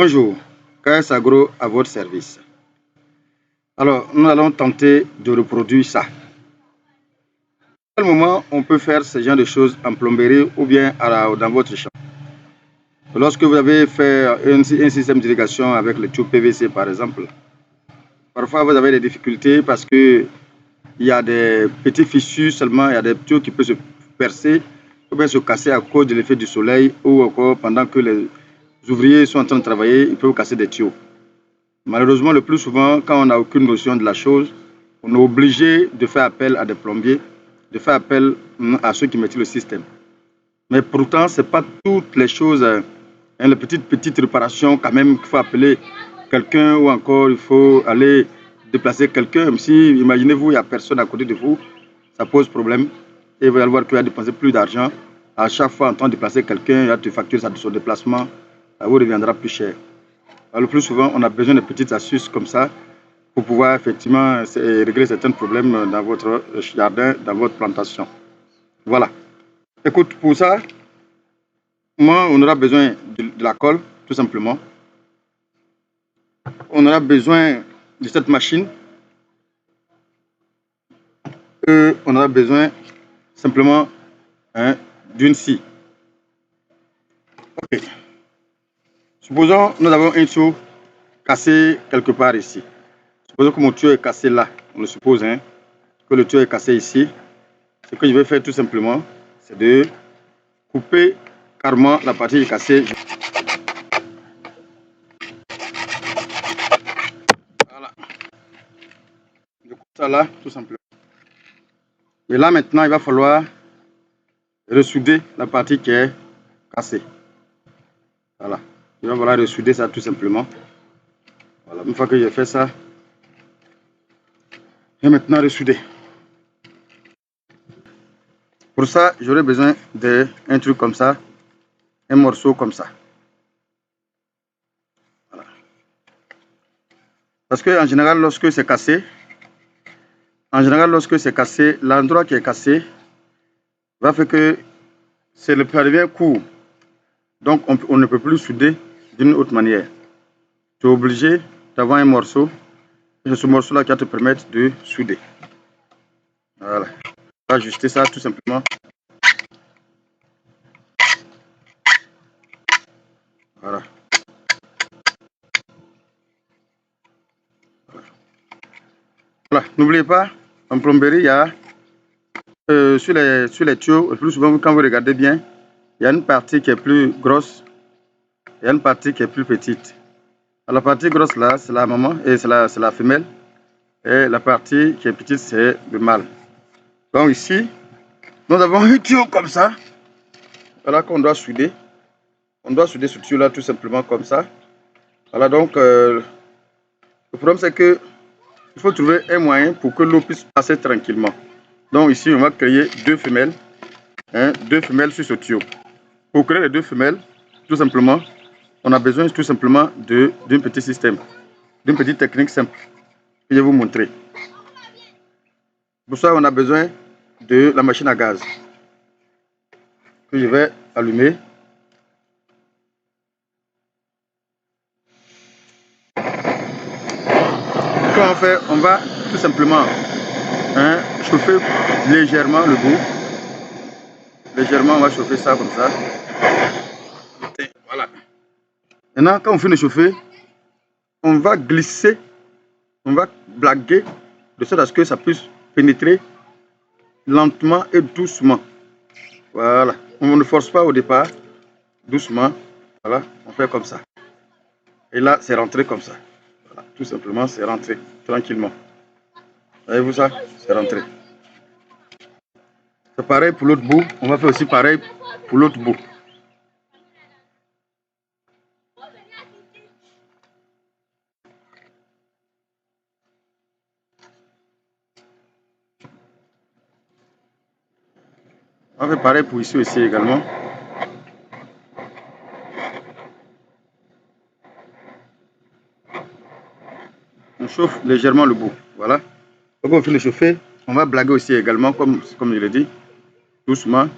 Bonjour, KS Agro à votre service. Alors, nous allons tenter de reproduire ça. À quel moment on peut faire ce genre de choses en plomberie ou bien dans votre champ? Lorsque vous avez fait un système d'irrigation avec le tube PVC par exemple, parfois vous avez des difficultés parce que il y a des petites fissures seulement, il y a des tuyaux qui peuvent se percer ou bien se casser à cause de l'effet du soleil ou encore pendant que les ouvriers sont en train de travailler, ils peuvent casser des tuyaux. Malheureusement, le plus souvent, quand on n'a aucune notion de la chose, on est obligé de faire appel à des plombiers, de faire appel à ceux qui mettent le système. Mais pourtant, ce n'est pas toutes les choses, les petites réparations quand même qu'il faut appeler quelqu'un ou encore il faut aller déplacer quelqu'un. Même si, imaginez-vous, il n'y a personne à côté de vous, ça pose problème. Et vous allez voir qu'il va dépenser plus d'argent. À chaque fois, en train de déplacer quelqu'un, il va te facturer son déplacement, ça vous reviendra plus cher. Alors, le plus souvent, on a besoin de petites astuces comme ça pour pouvoir effectivement régler certains problèmes dans votre jardin, dans votre plantation. Voilà. Écoute, pour ça, moi, on aura besoin de la colle, tout simplement. On aura besoin de cette machine. Et on aura besoin simplement d'une scie. Ok. Supposons que nous avons un tuyau cassé quelque part ici. Supposons que mon tuyau est cassé là. On le suppose que le tuyau est cassé ici. Ce que je vais faire tout simplement, c'est de couper carrément la partie cassée. Voilà. Je coupe ça là, tout simplement. Et là maintenant, il va falloir ressouder la partie qui est cassée. Voilà. Il va falloir ressouder ça tout simplement. Voilà. Une fois que j'ai fait ça, je vais maintenant ressouder. Pour ça, j'aurai besoin d'un truc comme ça, un morceau comme ça. Voilà. Parce que en général, lorsque c'est cassé, l'endroit qui est cassé va faire que ça devient court. Donc, on ne peut plus souder d'une autre manière. Tu es obligé d'avoir un morceau. Et c'est ce morceau-là qui va te permettre de souder. Voilà. On va ajuster ça tout simplement. Voilà. Voilà. N'oubliez pas, en plomberie, il y a sur les tuyaux, le plus souvent, quand vous regardez bien, il y a une partie qui est plus grosse et une partie qui est plus petite. Alors, la partie grosse là, c'est la maman et c'est la femelle. Et la partie qui est petite, c'est le mâle. Donc ici, nous avons un tuyau comme ça. Voilà qu'on doit souder. On doit souder ce tuyau là tout simplement comme ça. Voilà donc le problème c'est que il faut trouver un moyen pour que l'eau puisse passer tranquillement. Donc ici on va créer deux femelles sur ce tuyau. Pour créer les deux femelles, tout simplement, on a besoin tout simplement d'un petit système, d'une petite technique simple que je vais vous montrer. Pour ça on a besoin de la machine à gaz que je vais allumer. Quand on fait, on va tout simplement chauffer légèrement le bout. Légèrement, on va chauffer ça comme ça. Voilà. Maintenant, quand on finit de chauffer, on va glisser, on va blaguer de sorte à ce que ça puisse pénétrer lentement et doucement. Voilà. On ne force pas au départ, doucement. Voilà, on fait comme ça. Et là, c'est rentré comme ça. Voilà, tout simplement, c'est rentré tranquillement. Voyez-vous ça? C'est rentré. C'est pareil pour l'autre bout. On va faire aussi pareil pour l'autre bout. On va faire pareil pour ici aussi également. On chauffe légèrement le bout. Voilà. Donc on finit de chauffer. On va blaguer aussi également, comme je l'ai dit. Doucement.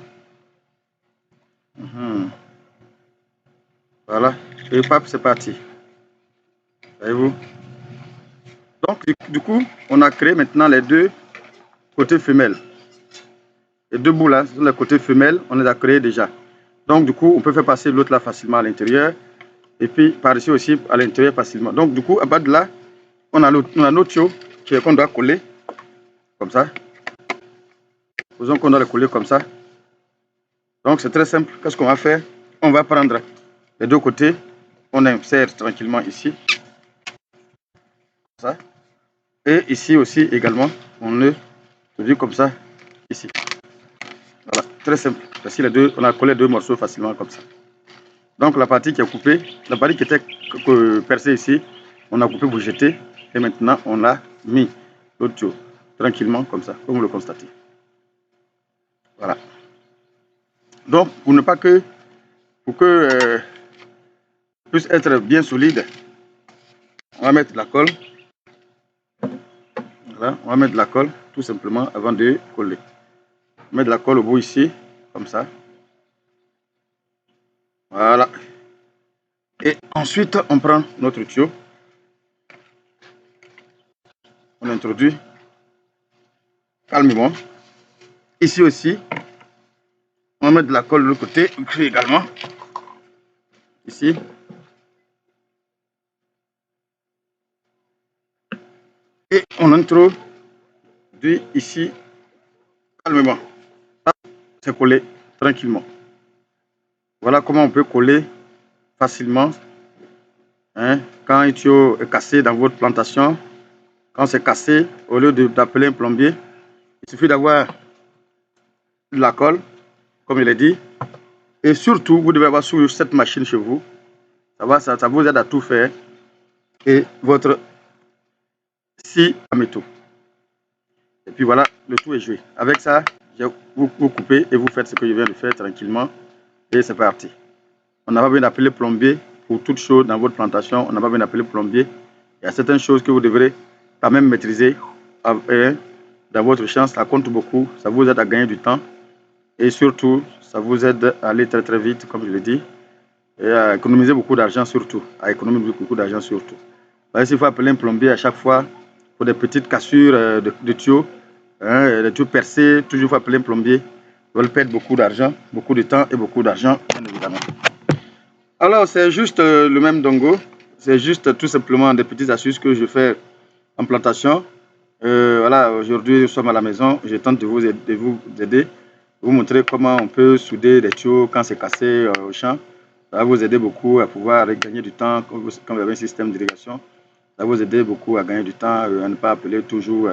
Voilà. Et pap, c'est parti. Voyez-vous? Donc, du coup, on a créé maintenant les deux côtés femelles. Les deux bouts là, sur le côté femelle, on les a créés déjà. Donc, du coup, on peut faire passer l'autre là facilement à l'intérieur. Et puis, par-dessus aussi à l'intérieur facilement. Donc, du coup, à bas de là, on a notre tuyau qu'on doit coller. Comme ça. Faisons qu'on doit le coller comme ça. Donc, c'est très simple. Qu'est-ce qu'on va faire? On va prendre les deux côtés. On insère tranquillement ici. Comme ça. Et ici aussi également, on le dit comme ça, ici. Voilà, très simple. Voici les deux, on a collé deux morceaux facilement comme ça. Donc la partie qui est coupée, la partie qui était percée ici, on a coupé pour jeter. Et maintenant, on a mis l'autre tuyau tranquillement comme ça, comme vous le constatez. Voilà. Donc, pour ne pas que, pour que puisse être bien solide, on va mettre de la colle. Voilà, on va mettre de la colle tout simplement avant de coller. On met de la colle au bout ici, comme ça. Voilà. Et ensuite, on prend notre tuyau. On introduit calmement. Ici aussi, on va mettre de la colle de l'autre côté, ici également. Ici. Et on introduit ici calmement. C'est collé tranquillement. Voilà comment on peut coller facilement. Hein, quand un tuyau est cassé dans votre plantation, quand c'est cassé, au lieu d'appeler un plombier, il suffit d'avoir de la colle, comme il est dit. Et surtout, vous devez avoir sur cette machine chez vous. Ça vous aide à tout faire. Et votre scie à métaux. Et puis voilà, le tout est joué. Avec ça, vous coupez et vous faites ce que je viens de faire tranquillement. Et c'est parti. On n'a pas besoin d'appeler plombier pour toutes choses dans votre plantation. On n'a pas besoin d'appeler plombier. Il y a certaines choses que vous devrez quand même maîtriser dans votre champ. Ça compte beaucoup. Ça vous aide à gagner du temps. Et surtout, ça vous aide à aller très très vite, comme je l'ai dit. Et à économiser beaucoup d'argent surtout. À économiser beaucoup d'argent surtout. S'il faut appeler un plombier à chaque fois pour des petites cassures de tuyaux, les tuyaux percés, toujours il faut appeler un plombier. Ils veulent perdre beaucoup d'argent, beaucoup de temps et beaucoup d'argent, bien évidemment. Alors, c'est juste le même dongo. C'est juste tout simplement des petites astuces que je fais en plantation. Voilà, aujourd'hui, nous sommes à la maison. Je tente de vous aider, vous montrer comment on peut souder des tuyaux quand c'est cassé au champ. Ça va vous aider beaucoup à pouvoir gagner du temps quand vous avez un système d'irrigation. Ça va vous aider beaucoup à gagner du temps, à ne pas appeler toujours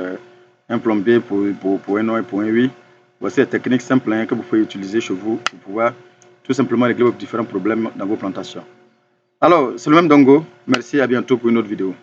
un plombier pour un non et pour un oui. Voici des techniques simples que vous pouvez utiliser chez vous pour pouvoir tout simplement régler vos différents problèmes dans vos plantations. Alors, c'est le même dongo. Merci, à bientôt pour une autre vidéo.